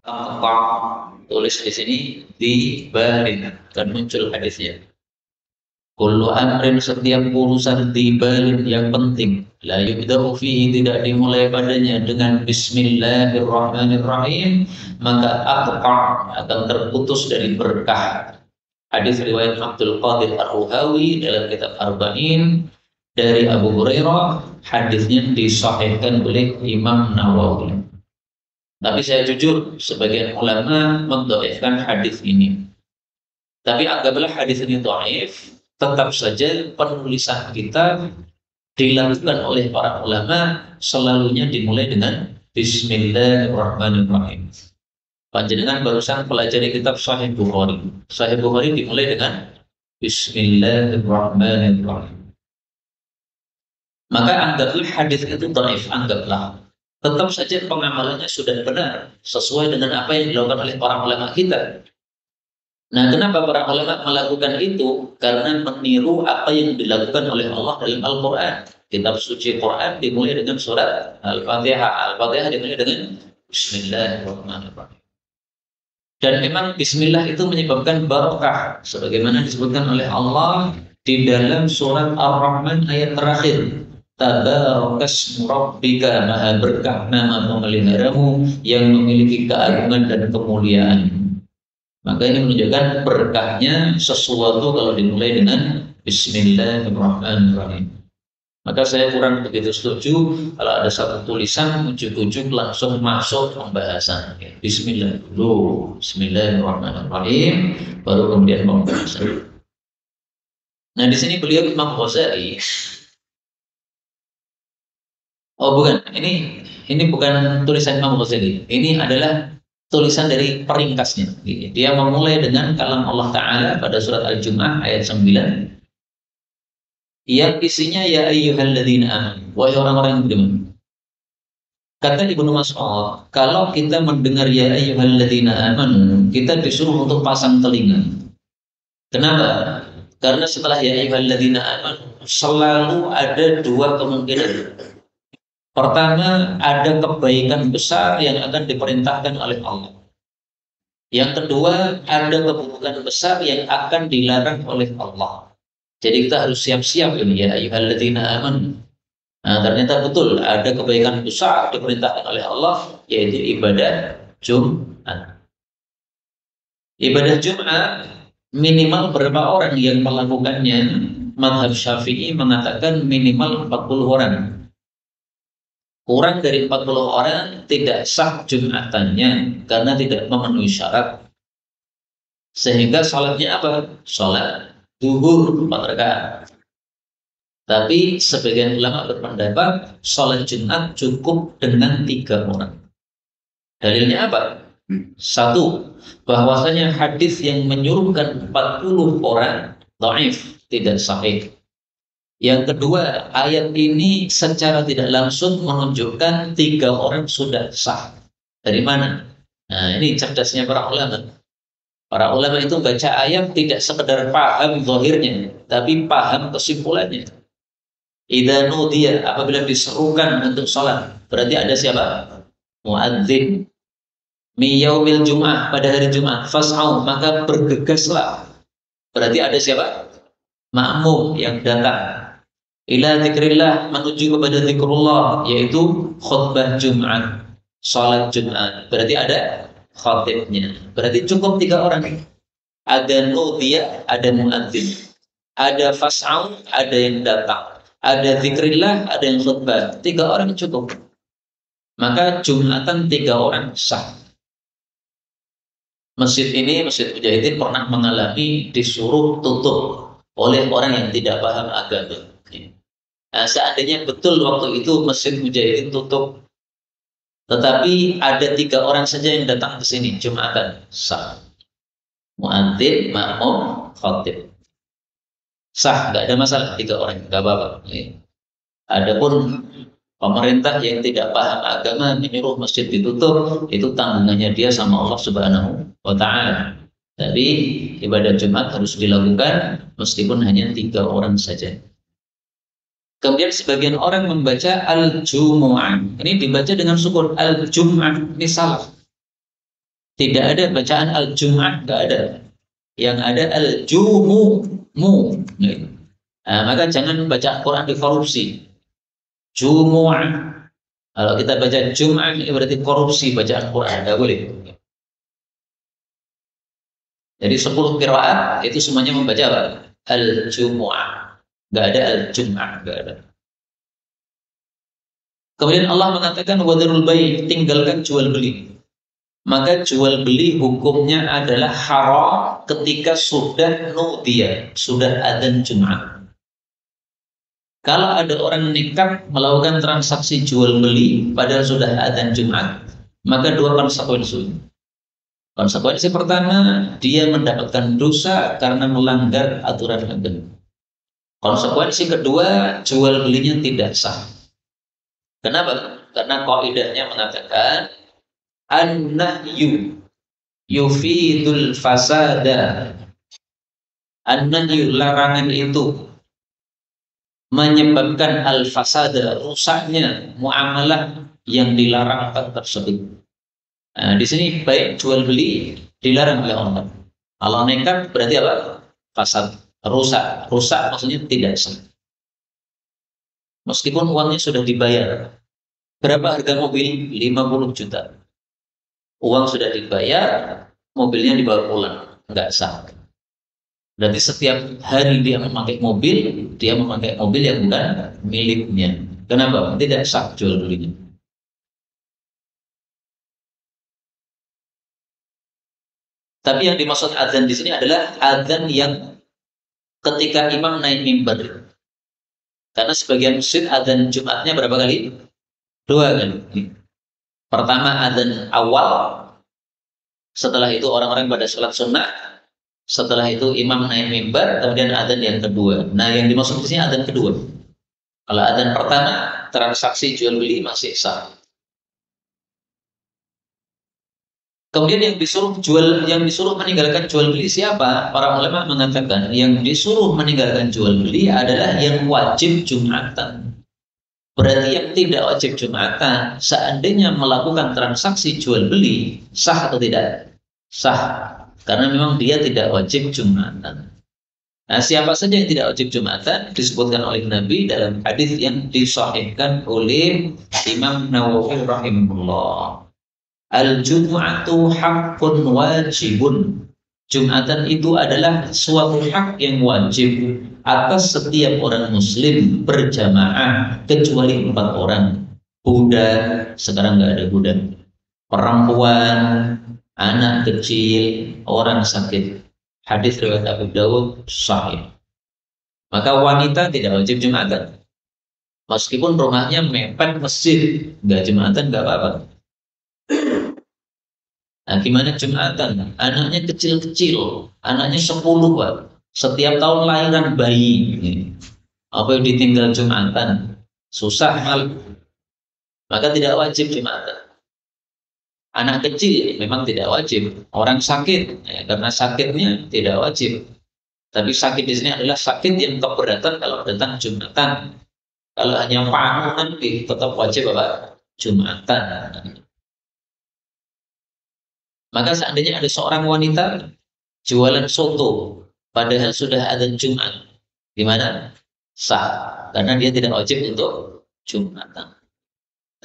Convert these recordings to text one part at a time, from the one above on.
Apa tulis di sini di balin dan muncul hadisnya. Kullu amrin setiap urusan di balin yang penting. La yubda'u fihi tidak dimulai padanya dengan Bismillahirrahmanirrahim, maka aqta akan terputus dari berkah. Hadis riwayat Abdul Qadir Ar-Ruhawi dalam kitab Arba'in dari Abu Hurairah, hadisnya disahihkan oleh Imam Nawawi. Tapi saya jujur, sebagian ulama mendhaifkan hadis ini. Tapi anggaplah hadis ini dhaif, tetap saja penulisan kita dilakukan oleh para ulama selalunya dimulai dengan Bismillahirrahmanirrahim. Panjenengan barusan pelajari kitab Sahih Bukhari. Sahih Bukhari dimulai dengan Bismillahirrahmanirrahim. Maka anggaplah hadis itu dhaif, anggaplah. Tetap saja pengamalannya sudah benar sesuai dengan apa yang dilakukan oleh para ulama kita. Nah, kenapa para ulama melakukan itu? Karena meniru apa yang dilakukan oleh Allah dalam Al-Quran. Kitab suci Quran dimulai dengan surat Al-Fatihah. Al-Fatihah dimulai dengan Bismillahirrahmanirrahim. Dan memang Bismillah itu menyebabkan barokah, sebagaimana disebutkan oleh Allah di dalam surat Ar-Rahman ayat terakhir. Tabarakasmu rabbika, maha berkah nama pemeliharamu yang memiliki keagungan dan kemuliaan. Maka ini menunjukkan berkahnya sesuatu kalau dimulai dengan Bismillahirrahmanirrahim. Maka saya kurang begitu setuju kalau ada satu tulisan ujuk-ujuk langsung masuk pembahasan. Bismillah dulu, Bismillahirrahmanirrahim, baru kemudian pembahasan. Nah, di sini beliau Imam Ghazali. Oh bukan, ini bukan tulisan Imam Ghazali. Ini adalah tulisan dari peringkasnya. Dia memulai dengan kalam Allah Ta'ala pada surat Al-Jum'ah ayat 9. Yang isinya ya ayyuhalladzina amanu, wahai orang-orang yang beriman. Kata Ibnu Mas'ud, kalau kita mendengar ya ayyuhalladzina amanu, kita disuruh untuk pasang telinga. Kenapa? Karena setelah ya ayyuhalladzina amanu selalu ada dua kemungkinan. Pertama, ada kebaikan besar yang akan diperintahkan oleh Allah. Yang kedua, ada keburukan besar yang akan dilarang oleh Allah. Jadi kita harus siap-siap ini ya ayyuhalladzina amanu. Nah, ternyata betul ada kebaikan besar diperintahkan oleh Allah, yaitu ibadah Jumat. Ibadah Jumat minimal berapa orang yang melakukannya? Mazhab Syafi'i mengatakan minimal 40 orang. Kurang dari 40 orang tidak sah Jumatannya karena tidak memenuhi syarat. Sehingga sholatnya apa? Sholat zuhur 4 rakaat. Tapi sebagian ulama berpendapat sholat Jumat cukup dengan 3 orang. Dalilnya apa? Satu, bahwasanya hadis yang menyuruhkan 40 orang dhaif, tidak sahih. Yang kedua, ayat ini secara tidak langsung menunjukkan 3 orang sudah sah. Dari mana? Nah, ini cerdasnya para ulama. Para ulama itu baca ayat tidak sekedar paham zahirnya, tapi paham kesimpulannya. Idza nudiya, apabila diserukan untuk sholat, berarti ada siapa? Muadzin. Mi yaumil Jum'ah, pada hari Jumat, fas'au, maka bergegaslah. Berarti ada siapa? Makmum yang datang. Ila dzikrillah, menuju kepada zikrullah, yaitu khutbah Jumat, salat Jumat. Berarti ada khatibnya. Berarti cukup 3 orang. Ada nudhiya, ada muadzin. Ada fas'au, ada yang datang. Ada zikrillah, ada yang khutbah. 3 orang cukup. Maka Jumatan 3 orang sah. Masjid ini, Masjid Mujahidin, pernah mengalami disuruh tutup oleh orang yang tidak paham agama. Nah, seandainya betul waktu itu Masjid Mujahidin tutup, tetapi ada 3 orang saja yang datang ke sini Jumatan, sah. Muadzin, makmum, khatib. Sah, nggak ada masalah 3 orang, nggak apa-apa. Adapun pemerintah yang tidak paham agama menyuruh masjid ditutup, itu tanggungannya dia sama Allah Subhanahu wa Ta'ala. Tapi ibadah Jumat harus dilakukan meskipun hanya 3 orang saja. Kemudian sebagian orang membaca al-Jumu'ah. Ini dibaca dengan sukun al-Jum'ah. Ini salah. Tidak ada bacaan al-Jum'ah, nggak ada. Yang ada al-Jumu'mu. Nah, maka jangan baca Quran dikorupsi. Jumu'ah. Kalau kita baca Jum'ah ini berarti korupsi bacaan Quran, nggak boleh. Jadi 10 qiraat itu semuanya membaca apa? Al-Jumu'ah. Nggak ada al-Jum'ah, nggak ada. Kemudian Allah mengatakan wadarul bai', tinggalkan jual beli. Maka jual beli hukumnya adalah haram ketika sudah nudia, sudah adzan Jumat. Kalau ada orang nekat melakukan transaksi jual beli padahal sudah adzan Jumat, maka dua konsekuensi. Konsekuensi pertama, dia mendapatkan dosa karena melanggar aturan agama. Konsekuensi kedua, jual belinya tidak sah. Kenapa? Karena kaidahnya mengatakan an-nahyu yufidul fasada. An-nahyu, larangan itu menyebabkan al-fasada, rusaknya muamalah yang dilarang tersebut. Nah, di sini baik jual beli dilarang oleh Allah. Kalau nekat berarti apa? Fasad, rusak. Rusak maksudnya tidak sah. Meskipun uangnya sudah dibayar. Berapa harga mobil? 50 juta. Uang sudah dibayar, mobilnya dibawa pulang, nggak sah. Berarti setiap hari dia memakai mobil yang bukan miliknya. Kenapa? Tidak sah jual belinya. Tapi yang dimaksud adzan di sini adalah adzan yang ketika imam naik mimbar. Karena sebagian masjid adzan Jumatnya berapa kali? 2 kali. Pertama adzan awal, setelah itu orang-orang pada sholat sunnah, setelah itu imam naik mimbar, kemudian adzan yang kedua. Nah, yang dimaksud di sini adzan kedua. Kalau adzan pertama, transaksi jual beli masih sah. Kemudian yang disuruh meninggalkan jual beli siapa? Para ulama mengatakan yang disuruh meninggalkan jual beli adalah yang wajib Jumatan. Berarti yang tidak wajib Jumatan, seandainya melakukan transaksi jual beli, sah atau tidak? Sah. Karena memang dia tidak wajib Jumatan. Nah, siapa saja yang tidak wajib Jumatan disebutkan oleh Nabi dalam hadis yang disahihkan oleh Imam Nawawi rahimahullah. Al-Jum'atu haqqun wajibun. Jumatan itu adalah suatu hak yang wajib atas setiap orang muslim berjamaah kecuali 4 orang. Budak, sekarang nggak ada budak. Perempuan, anak kecil, orang sakit. Hadis riwayat Abu Dawud sahih. Maka wanita tidak wajib Jumatan. Meskipun rumahnya mepet masjid, nggak Jumatan nggak apa-apa. Nah, gimana Jumatan? Anaknya kecil-kecil, anaknya 10 Pak. Setiap tahun lahiran bayi. Apa yang ditinggal Jumatan? Susah mal. Maka tidak wajib Jumatan. Anak kecil memang tidak wajib. Orang sakit, ya, karena sakitnya tidak wajib. Tapi sakit di sini adalah sakit yang keberatan kalau datang Jumatan. Kalau hanya pangan, tetap wajib apa? Jumatan. Maka seandainya ada seorang wanita jualan soto, padahal sudah ada Jumat, gimana? Sah, karena dia tidak wajib untuk Jumatan.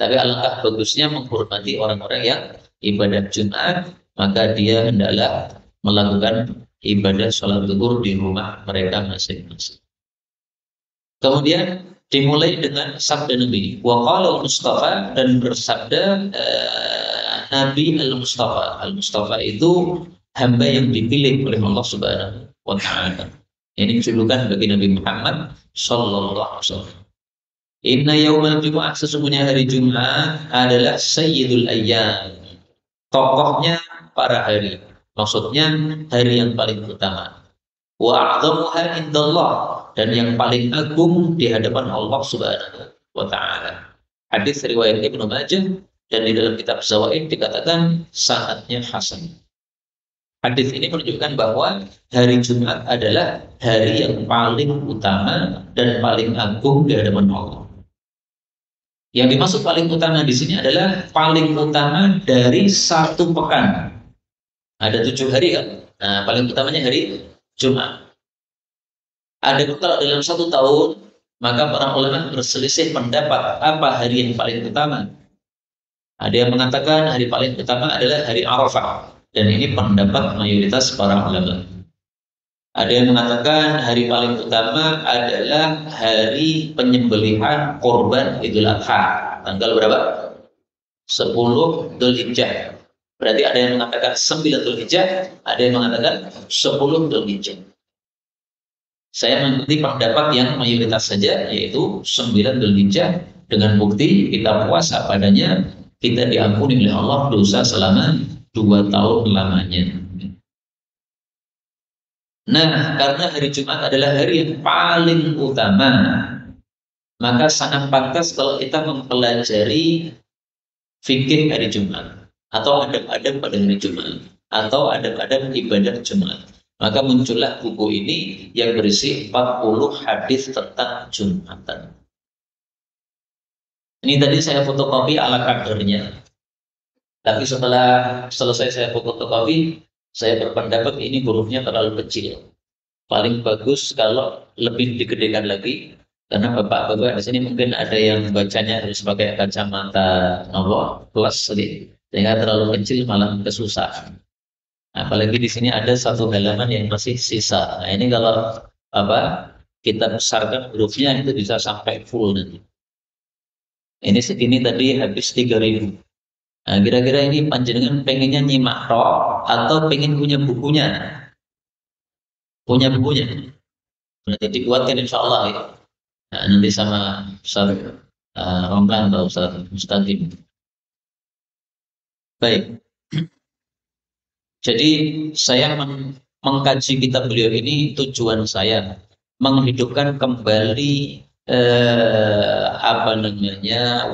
Tapi alangkah bagusnya menghormati orang-orang yang ibadah Jumat, maka dia hendaklah melakukan ibadah sholat zuhur di rumah mereka masing-masing. Kemudian dimulai dengan sabda Nabi, wa qala Mustafa, dan bersabda Nabi Al-Mustafa. Al-Mustafa itu hamba yang dipilih oleh Allah Subhanahu wa Ta'ala. Ini julukan bagi Nabi Muhammad sallallahu alaihi wasallam. Inna yaumal Jumu'ah, sesungguhnya hari Jumat adalah sayyidul ayyam. Tokohnya para hari. Maksudnya hari yang paling utama. Wa a'dhamuha indallah, dan yang paling agung di hadapan Allah Subhanahu wa Ta'ala. Hadis riwayat Ibnu Majah, dan di dalam kitab Zawaid dikatakan sanadnya hasan. Hadis ini menunjukkan bahwa hari Jumat adalah hari yang paling utama dan paling agung di hadapan Allah. Yang dimaksud paling utama di sini adalah paling utama dari 1 pekan. Ada 7 hari kan? Nah, paling utamanya hari Jumat. Ada kalau dalam 1 tahun, maka para ulama berselisih pendapat apa hari yang paling utama. Ada yang mengatakan hari paling utama adalah hari Arafah, dan ini pendapat mayoritas para ulama. Ada yang mengatakan hari paling utama adalah hari penyembelihan korban Idul Adha, tanggal berapa? 10 Dzulhijjah. Berarti ada yang mengatakan 9 Dzulhijjah, ada yang mengatakan 10 Dzulhijjah. Saya mengikuti pendapat yang mayoritas saja, yaitu 9 Dzulhijjah, dengan bukti kita puasa padanya, kita diampuni oleh Allah dosa selama 2 tahun lamanya. Nah, karena hari Jumat adalah hari yang paling utama, maka sangat pantas kalau kita mempelajari fikih hari Jumat, atau adab-adab pada hari Jumat, atau adab-adab ibadah Jumat. Maka muncullah buku ini yang berisi 40 hadis tentang Jumatan. Ini tadi saya fotokopi ala kadarnya. Tapi setelah selesai saya fotokopi, saya berpendapat ini hurufnya terlalu kecil. Paling bagus kalau lebih digedekan lagi, karena bapak-bapak di sini mungkin ada yang bacanya harus pakai kacamata plus sehingga terlalu kecil malah kesusahan. Apalagi di sini ada 1 halaman yang masih sisa. Nah, ini kalau kita besarkan hurufnya itu bisa sampai full nanti. Ini segini tadi habis 3.000. Nah, kira-kira ini panjenengan pengennya nyimak roh atau pengen punya bukunya? Punya bukunya. Berarti dikuatkan insya Allah ya. Nah, nanti sama Ustaz Romlan atau Ustaz Mustaqim. Baik. Jadi saya mengkaji kitab beliau ini, tujuan saya menghidupkan kembali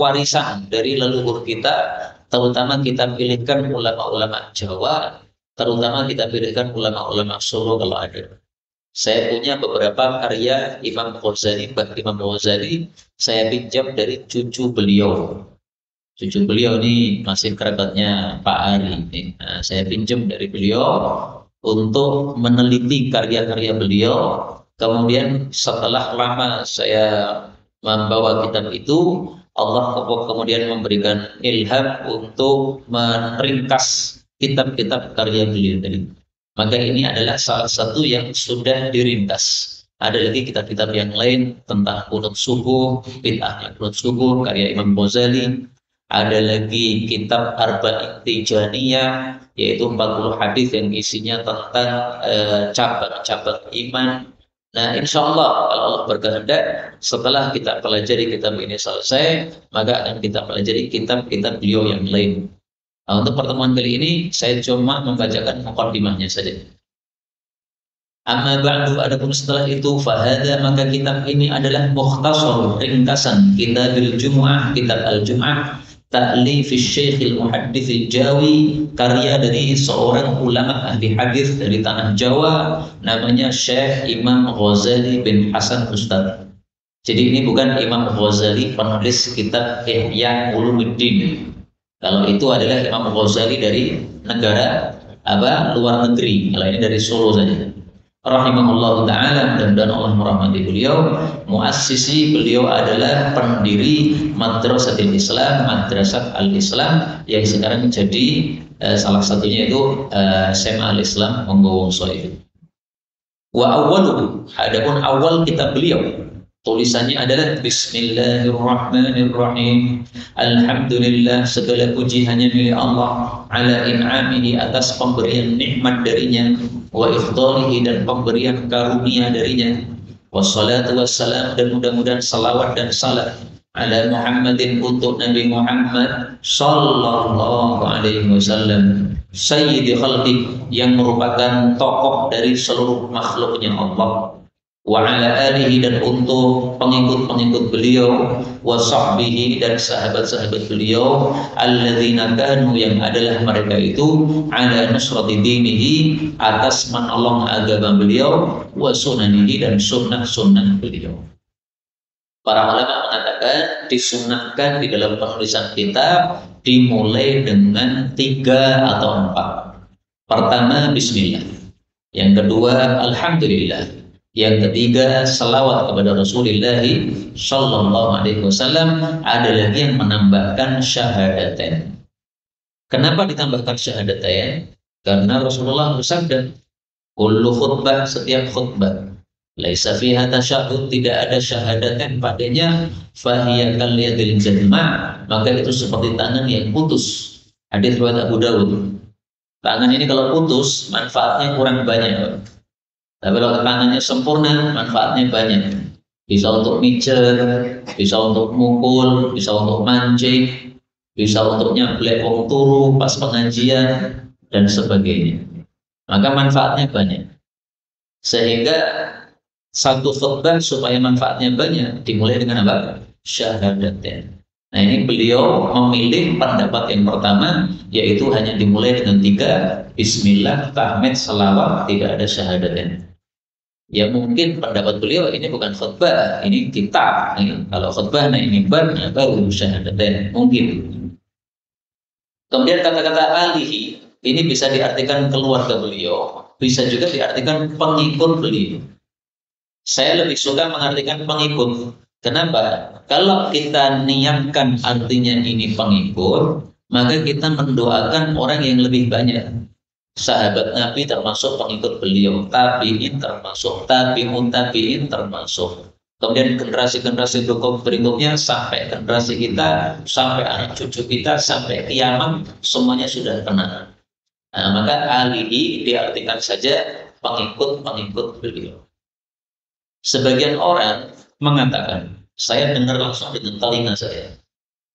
warisan dari leluhur kita, terutama kita pilihkan ulama-ulama Jawa, terutama kita pilihkan ulama-ulama Solo kalau ada. Saya punya beberapa karya Imam Ghazali, Imam Ghazali saya pinjam dari cucu beliau. Cucu beliau ini masih kerabatnya Pak Ari. Nah, saya pinjam dari beliau untuk meneliti karya-karya beliau. Kemudian setelah lama saya membawa kitab itu, Allah kemudian memberikan ilham untuk meringkas kitab-kitab karya beliau tadi. Maka ini adalah salah satu yang sudah dirintas. Ada lagi kitab-kitab yang lain tentang kunut subuh, bid'ahnya kunut subuh, karya Imam Ghazali. Ada lagi kitab Arba'in Tijaniyah, yaitu 40 hadis yang isinya tentang cabang-cabang iman. Nah, insya Allah kalau Allah berkehendak, setelah kita pelajari kitab ini selesai, maka akan kita pelajari kitab-kitab beliau yang lain. Nah, untuk pertemuan kali ini saya cuma membacakan muqaddimahnya saja. Amma ba'du, adapun setelah itu, fahada, maka kitab ini adalah mukhtasar, ringkasan Kitabil Jumu'ah, kitab Al-Jum'ah, ta'lif Syekh Al-Muhaddits Al-Jawi, karya dari seorang ulama ahli hadis dari tanah Jawa, namanya Syekh Imam Ghazali bin Hasan Ustad. Jadi ini bukan Imam Ghazali penulis kitab Ihya Ulumuddin. Kalau itu adalah Imam Ghazali dari negara luar negeri, kalau ini dari Solo saja. Rahimahullah ta'ala, dan Allah merahmati beliau. Muassisi, beliau adalah pendiri Madrasatul Islam, Madrasat Al-Islam, yang sekarang jadi salah satunya itu SMA Al-Islam Wonogowongso itu. Wa awwaluhu, adapun awal kitab beliau, tulisannya adalah Bismillahirrahmanirrahim. Alhamdulillah, segala puji hanya milik Allah, ala in'amihi, atas pemberian nikmat darinya, wa ifdalihi, dan pemberian karunia darinya, wassalatu wassalam, dan mudah-mudahan salawat dan salam ala Muhammadin, untuk Nabi Muhammad sallallahu alaihi wasallam, sayyidi khalqi, yang merupakan tokoh dari seluruh makhluknya Allah, wa ala alihi, dan untuk pengikut-pengikut beliau, wa sahbihi, dan sahabat-sahabat beliau, alladzina kanu, yang adalah mereka itu, ala nusrati dinihi, atas menolong agama beliau, wa sunanihi, dan sunnah-sunnah beliau. Para ulama mengatakan disunnahkan di dalam penulisan kitab dimulai dengan 3 atau 4. Pertama, bismillah. Yang kedua, alhamdulillah. Yang ketiga, salawat kepada Rasulullah Shallallahu Alaihi Wasallam. Ada lagi yang menambahkan syahadatain. Kenapa ditambahkan syahadatain? Karena Rasulullah bersabda, kullu khutbah, setiap khutbah, laisa fiha tasyahud, tidak ada syahadatain padanya, fahiya kal yadil jazma, maka itu seperti tangan yang putus. Hadis riwayat Abu Dawud. Tangan ini kalau putus, manfaatnya kurang banyak. Tapi kalau tangannya sempurna, manfaatnya banyak. Bisa untuk micer, bisa untuk mukul, bisa untuk mancing, bisa untuk nyablek wong turu pas pengajian, dan sebagainya. Maka manfaatnya banyak. Sehingga satu khutbah supaya manfaatnya banyak, dimulai dengan apa? Syahadatain. Nah, ini beliau memilih pendapat yang pertama, yaitu hanya dimulai dengan 3, bismillah, tahmid, salawat, tidak ada syahadatain. Ya mungkin pendapat beliau ini bukan khutbah, ini kitab. Kalau khutbah naik mimbar, baru syahadatain, mungkin. Kemudian kata-kata alihi, ini bisa diartikan keluarga beliau, bisa juga diartikan pengikut beliau. Saya lebih suka mengartikan pengikut. Kenapa? Kalau kita niatkan artinya ini pengikut, maka kita mendoakan orang yang lebih banyak. Sahabat Nabi termasuk pengikut beliau, tabi'in termasuk, tabi'un tabi'in termasuk. Kemudian generasi-generasi berikutnya sampai generasi kita, sampai anak cucu kita, sampai kiamat, semuanya sudah kenal. Nah, maka alihi diartikan saja pengikut-pengikut beliau. Sebagian orang mengatakan, saya dengar langsung dengan telinga saya,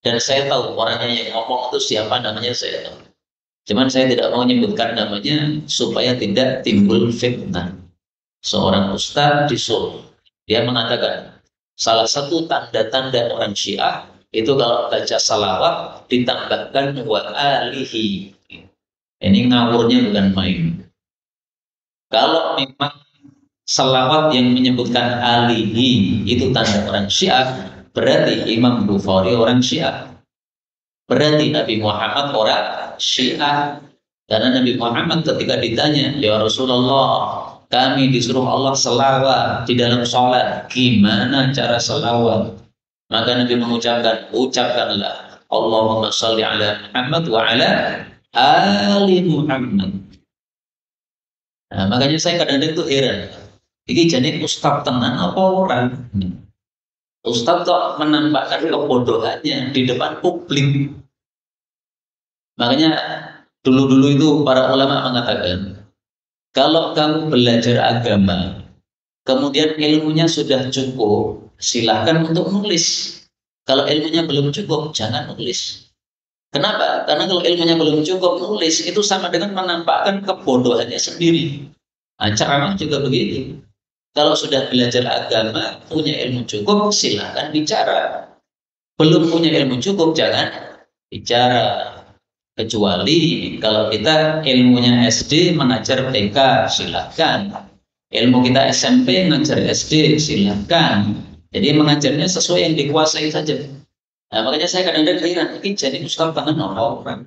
dan saya tahu orangnya yang ngomong itu siapa, namanya saya tahu. Cuman saya tidak mau menyebutkan namanya supaya tidak timbul fitnah. Seorang ustaz di Solo, dia mengatakan salah satu tanda-tanda orang Syiah itu kalau baca salawat ditambahkan wa alihi. Ini ngawurnya bukan main. Kalau memang salawat yang menyebutkan alihi itu tanda orang Syiah, berarti Imam Bukhari orang Syiah. Berarti Nabi Muhammad orang Syiah. Karena Nabi Muhammad ketika ditanya, ya Rasulullah, kami disuruh Allah selawat di dalam sholat, gimana cara selawat? Maka Nabi mengucapkan, ucapkanlah Allahumma sholli ala Muhammad wa ala ali Muhammad. Nah, makanya saya kadang-kadang itu heran, ini jadi ustaz tenan apa orang? Ustaz kok menampakkan kebodohannya di depan publik. Makanya dulu-dulu itu para ulama mengatakan, kalau kamu belajar agama, kemudian ilmunya sudah cukup, silahkan untuk nulis. Kalau ilmunya belum cukup, jangan nulis. Kenapa? Karena kalau ilmunya belum cukup, nulis itu sama dengan menampakkan kebodohannya sendiri. Nah, ceramah juga begitu. Kalau sudah belajar agama, punya ilmu cukup, silahkan bicara. Belum punya ilmu cukup, jangan bicara. Kecuali kalau kita ilmunya SD mengajar TK, silahkan. Ilmu kita SMP mengajar SD, silahkan. Jadi mengajarnya sesuai yang dikuasai saja. Nah, makanya saya kadang-kadang heran, ini jadi ustaz tangan orang.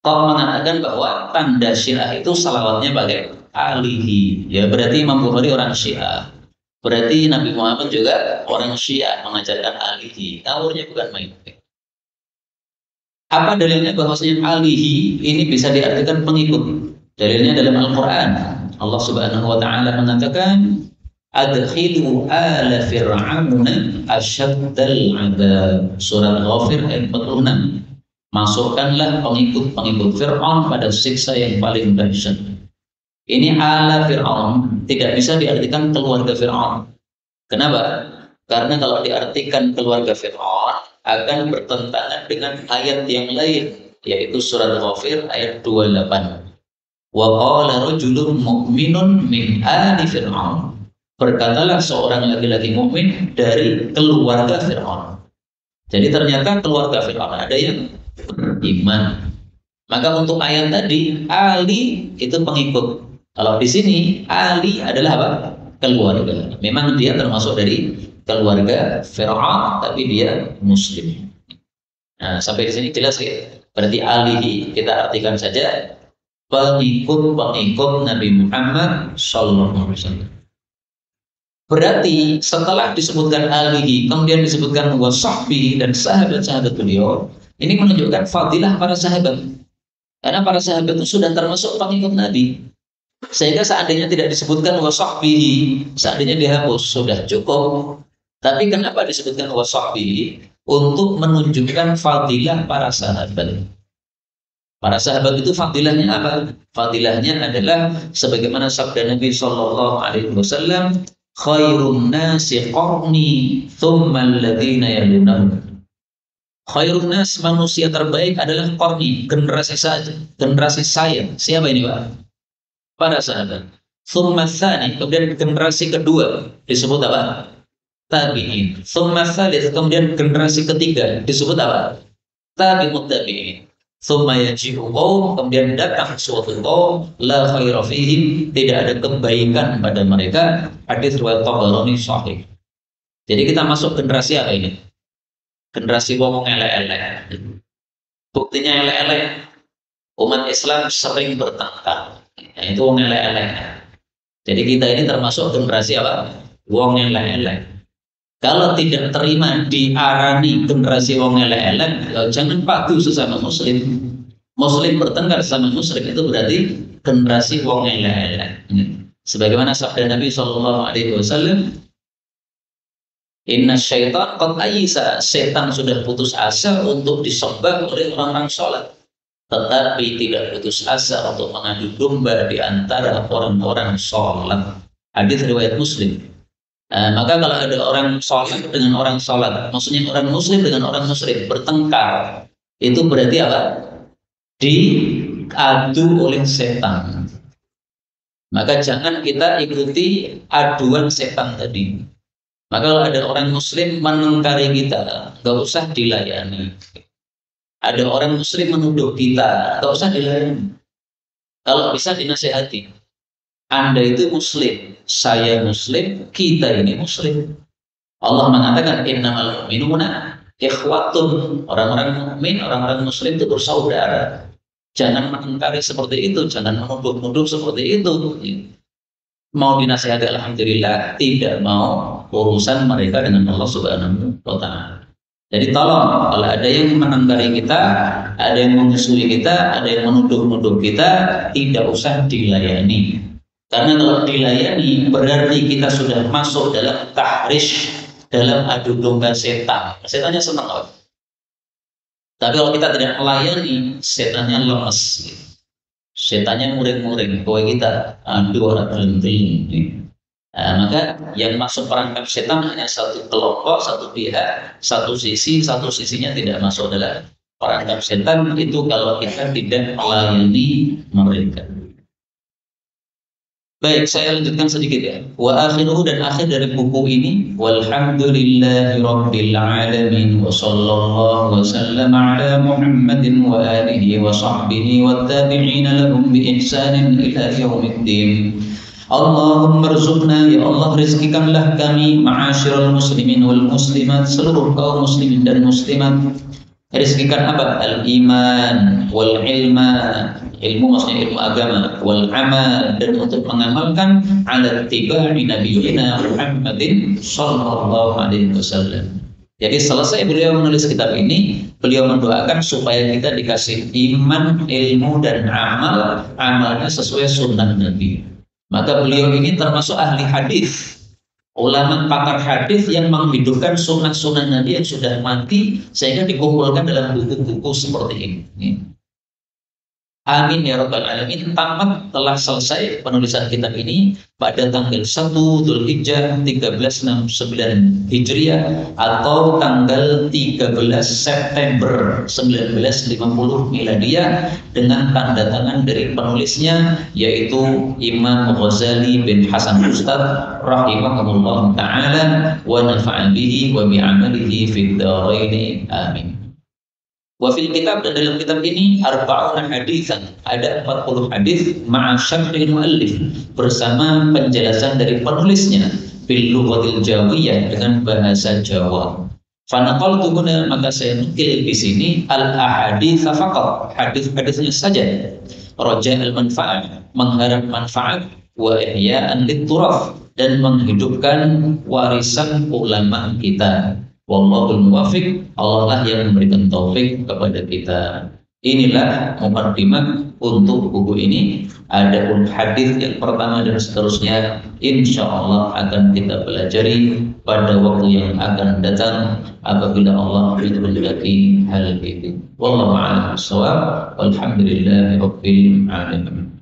Kok mengatakan bahwa tanda Syiah itu salawatnya pakai alihi. Ya berarti Imam Bukhari orang Syiah. Berarti Nabi Muhammad juga orang Syiah mengajarkan alihi. Ngawurnya bukan main. Apa dalilnya bahwasanya alihi ini bisa diartikan pengikut? Dalilnya dalam Al-Quran. Allah Subhanahu wa Ta'ala mengatakan, adkhilu ala fir'auna asyaddal adab. Surat Ghafir ayat 46. Masukkanlah pengikut-pengikut Fir'aun pada siksa yang paling dahsyat. Ini ala Fir'aun tidak bisa diartikan keluarga Fir'aun. Kenapa? Karena kalau diartikan keluarga Fir'aun akan bertentangan dengan ayat yang lain, yaitu surat Ghafir ayat 28. Wa qala rajulun mu'minun min ali Fir'aun. Berkatalah seorang laki-laki mukmin dari keluarga Fir'aun. Jadi ternyata keluarga Fir'aun ada yang beriman. Maka untuk ayat tadi, Ali itu pengikut. Kalau di sini, Ali adalah apa? Keluarga. Memang dia termasuk dari keluarga Fir'aun, tapi dia Muslim. Nah, sampai di sini jelas ya. Berarti alihi kita artikan saja pengikut Nabi Muhammad sallallahu alaihi wasallam. Berarti setelah disebutkan alihi, kemudian disebutkan wasahbihi dan sahabat-sahabat beliau, ini menunjukkan fadilah para sahabat. Karena para sahabat itu sudah termasuk pengikut Nabi. Sehingga seandainya tidak disebutkan wasahbihi, seandainya dihapus, sudah cukup. Tapi kenapa disebutkan wasahbihi? Untuk menunjukkan fadilah para sahabat. Para sahabat itu fadilahnya apa? Fadilahnya adalah sebagaimana sabda Nabi Shallallahu Alaihi Wasallam, khairun nasi qarni thumma alladhina yalunahum. Khairun nas, manusia terbaik adalah qarni, generasi saya. Siapa ini, Pak? Para sahabat. Thumma tsani, kemudian generasi kedua disebut apa? Tabi'in. Thumma tsalits, kemudian generasi ketiga disebut apa? Tabi'ut tabi'in. Tsumma yaji'u qaum, kemudian datang suatu kaum la khaira fihim, tidak ada kebaikan pada mereka. Hadis riwayat Tabarani sahih. Jadi kita masuk generasi apa ini? Generasi wong elek-elek. Buktinya elek-elek. Umat Islam sering bertengkar. Nah, itu wong elek-elek. Jadi kita ini termasuk generasi apa? Wong elek-elek. Kalau tidak terima diarani generasi wong elek-elek, jangan padu sesama muslim. Muslim bertengkar sama muslim itu berarti generasi wong elek-elek. Sebagaimana sabda Nabi Shallallahu Alaihi Wasallam, Inna syaitan qad ayisa, setan sudah putus asa untuk disembah oleh orang-orang sholat, tetapi tidak putus asa untuk mengadu domba di antara orang-orang sholat. Hadis riwayat Muslim. Maka kalau ada orang sholat dengan orang sholat, maksudnya orang muslim dengan orang muslim bertengkar, itu berarti apa? Diadu oleh setan. Maka jangan kita ikuti aduan setan tadi. Maka kalau ada orang muslim menengkari kita, gak usah dilayani. Ada orang muslim menuduh kita, gak usah dilayani. Kalau bisa dinasihati. Anda itu muslim, saya muslim, kita ini muslim. Allah mengatakan innamal mu'minuna ikhwatun. Orang-orang mukmin, orang-orang muslim itu bersaudara. Jangan mengingkari seperti itu, jangan menuduh-nuduh seperti itu. Mau dinasihati alhamdulillah, tidak mau urusan mereka dengan Allah Subhanahu wa taala. Jadi tolong, kalau ada yang menengkari kita, ada yang memusuhi kita, ada yang menuduh-nuduh kita, tidak usah dilayani. Karena kalau dilayani berarti kita sudah masuk dalam tahrish, dalam adu domba setan. Setannya senang loh. Tapi kalau kita tidak melayani, setannya lemes. Setannya muring-muring. Kowe kita adu orang berhenti. Maka yang masuk perangkap setan hanya satu kelompok, satu pihak, satu sisinya tidak masuk dalam perangkap setan. Itu kalau kita tidak melayani mereka. Baik, saya lanjutkan sedikit ya. Wa akhiruhu, dan akhir dari buku ini, walhamdulillahi rabbil alamin wa sallallahu wa sallam ala Muhammadin wa alihi wa sahbihi wa tabi'ina lahum bi ihsanin ila yaumiddin. Allahumma rzuqna, ya Allah rizkikanlah kami, ma'asyiral muslimin wal muslimat, seluruh kaum muslimin dan muslimat. Rizkikan apa? Al-iman wal ilma, ilmu maksudnya ilmu agama, wal amal, dan untuk mengamalkan ala tibai nabiyina Muhammadin sallallahu alaihi wasallam. Jadi selesai beliau menulis kitab ini, beliau mendoakan supaya kita dikasih iman, ilmu, dan amal, amalnya sesuai sunnah Nabi. Maka beliau ini termasuk ahli hadis, ulama pakar hadis yang menghidupkan sunnah-sunnah Nabi yang sudah mati sehingga dikumpulkan dalam buku-buku seperti ini. Amin ya rabbal alamin. Tamat, telah selesai penulisan kitab ini pada tanggal 1 Dzulhijjah 1369 Hijriah atau tanggal 13 September 1950 Miladiyah, dengan tanda tangan dari penulisnya yaitu Imam Ghazali bin Hasan Ustad rahimahullah taala wa nafa'a bihi wa bi'amalihi fid dharain amin. Wa fil kitab, dan dalam kitab ini arba'una hadisan, ada 40 hadis ma'a syarhil muallif, bersama penjelasan dari penulisnya bil lughatil jawiyah, dengan bahasa Jawa. Fa naqaltu huna, maka saya nukil di sini al ahadits faqat, hadis-hadisnya saja. roja al-manfaat, mengharap manfaat, wa ihya'an lit-turaf, dan menghidupkan warisan ulama kita. Wallahul muwaffiq, Allah lah yang memberikan taufik kepada kita. Inilah mukadimah untuk buku ini. Adapun hadis yang pertama dan seterusnya, insya Allah akan kita pelajari pada waktu yang akan datang apabila Allah berkehendak hal itu. Wallahu a'lam bishawab. Walhamdulillahirabbil alamin.